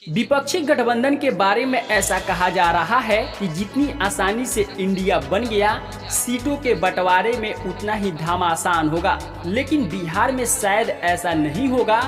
विपक्षी गठबंधन के बारे में ऐसा कहा जा रहा है कि जितनी आसानी से इंडिया बन गया, सीटों के बंटवारे में उतना ही घमासान होगा। लेकिन बिहार में शायद ऐसा नहीं होगा।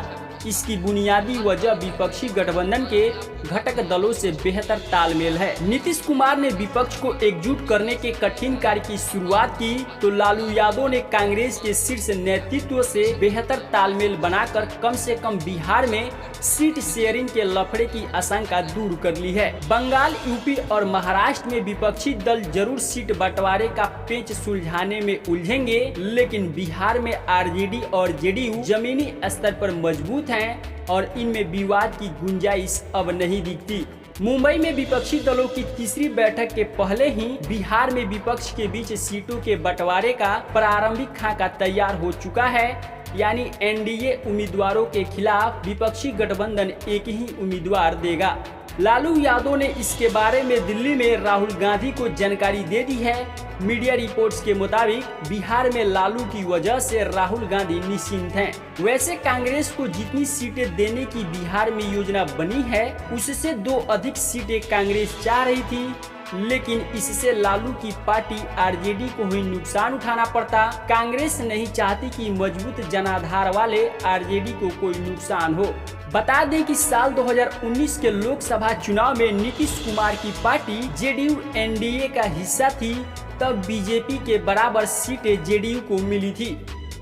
इसकी बुनियादी वजह विपक्षी गठबंधन के घटक दलों से बेहतर तालमेल है। नीतीश कुमार ने विपक्ष को एकजुट करने के कठिन कार्य की शुरुआत की तो लालू यादव ने कांग्रेस के शीर्ष नेतृत्व से बेहतर तालमेल बनाकर कम से कम बिहार में सीट शेयरिंग के लफड़े की आशंका दूर कर ली है। बंगाल, यूपी और महाराष्ट्र में विपक्षी दल जरूर सीट बंटवारे का पेच सुलझाने में उलझेंगे, लेकिन बिहार में आरजेडी और जेडीयू जमीनी स्तर पर मजबूत हैं और इनमें विवाद की गुंजाइश अब नहीं दिखती। मुंबई में विपक्षी दलों की तीसरी बैठक के पहले ही बिहार में विपक्ष के बीच सीटों के बंटवारे का प्रारंभिक खाका तैयार हो चुका है। यानी एनडीए उम्मीदवारों के खिलाफ विपक्षी गठबंधन एक ही उम्मीदवार देगा। लालू यादव ने इसके बारे में दिल्ली में राहुल गांधी को जानकारी दे दी है। मीडिया रिपोर्ट्स के मुताबिक बिहार में लालू की वजह से राहुल गांधी निश्चिंत हैं। वैसे कांग्रेस को जितनी सीटें देने की बिहार में योजना बनी है, उससे 2 अधिक सीटें कांग्रेस चाह रही थी, लेकिन इससे लालू की पार्टी आरजेडी को ही नुकसान उठाना पड़ता। कांग्रेस नहीं चाहती कि मजबूत जनाधार वाले आरजेडी को कोई नुकसान हो। बता दें कि साल 2019 के लोकसभा चुनाव में नीतीश कुमार की पार्टी जेडीयू एनडीए का हिस्सा थी, तब बीजेपी के बराबर सीटें जेडीयू को मिली थी।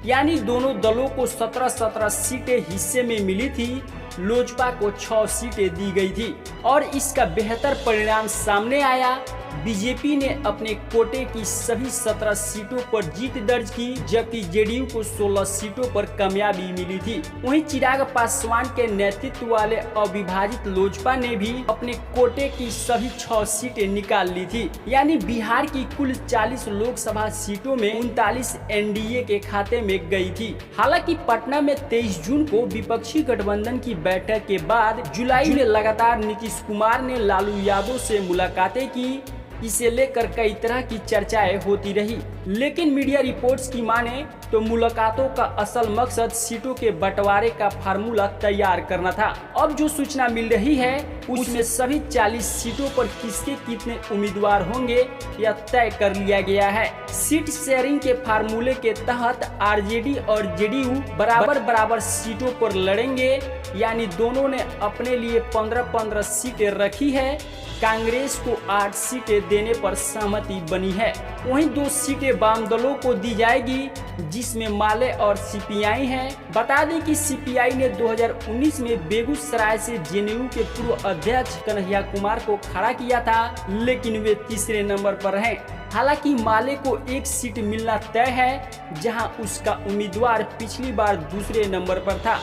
यानी दोनों दलों को 17-17 सीटें हिस्से में मिली थी। लोजपा को 6 सीटें दी गई थी और इसका बेहतर परिणाम सामने आया। बीजेपी ने अपने कोटे की सभी 17 सीटों पर जीत दर्ज की, जबकि जेडीयू को 16 सीटों पर कामयाबी मिली थी। वहीं चिराग पासवान के नेतृत्व वाले अविभाजित लोजपा ने भी अपने कोटे की सभी 6 सीटें निकाल ली थी। यानी बिहार की कुल 40 लोकसभा सीटों में 39 एनडीए के खाते में गई थी। हालांकि पटना में 23 जून को विपक्षी गठबंधन की बैठक के बाद जुलाई में लगातार नीतीश कुमार ने लालू यादव से मुलाकातें की। इसे लेकर कई तरह की चर्चाएं होती रही, लेकिन मीडिया रिपोर्ट्स की माने तो मुलाकातों का असल मकसद सीटों के बंटवारे का फार्मूला तैयार करना था। अब जो सूचना मिल रही है उसमें सभी 40 सीटों पर किसके कितने उम्मीदवार होंगे यह तय कर लिया गया है। सीट शेयरिंग के फार्मूले के तहत आरजेडी और जेडीयू बराबर सीटों पर लड़ेंगे, यानी दोनों ने अपने लिए 15-15 सीटें रखी है। कांग्रेस को 8 सीटें देने पर सहमति बनी है। वहीं 2 सीटें वाम दलों को दी जाएगी, जिसमें माले और सीपीआई हैं। बता दें कि सीपीआई ने 2019 में बेगूसराय से जेएनयू के पूर्व अध्यक्ष कन्हैया कुमार को खड़ा किया था, लेकिन वे तीसरे नंबर पर हैं। हालांकि माले को 1 सीट मिलना तय है, जहां उसका उम्मीदवार पिछली बार दूसरे नंबर पर था।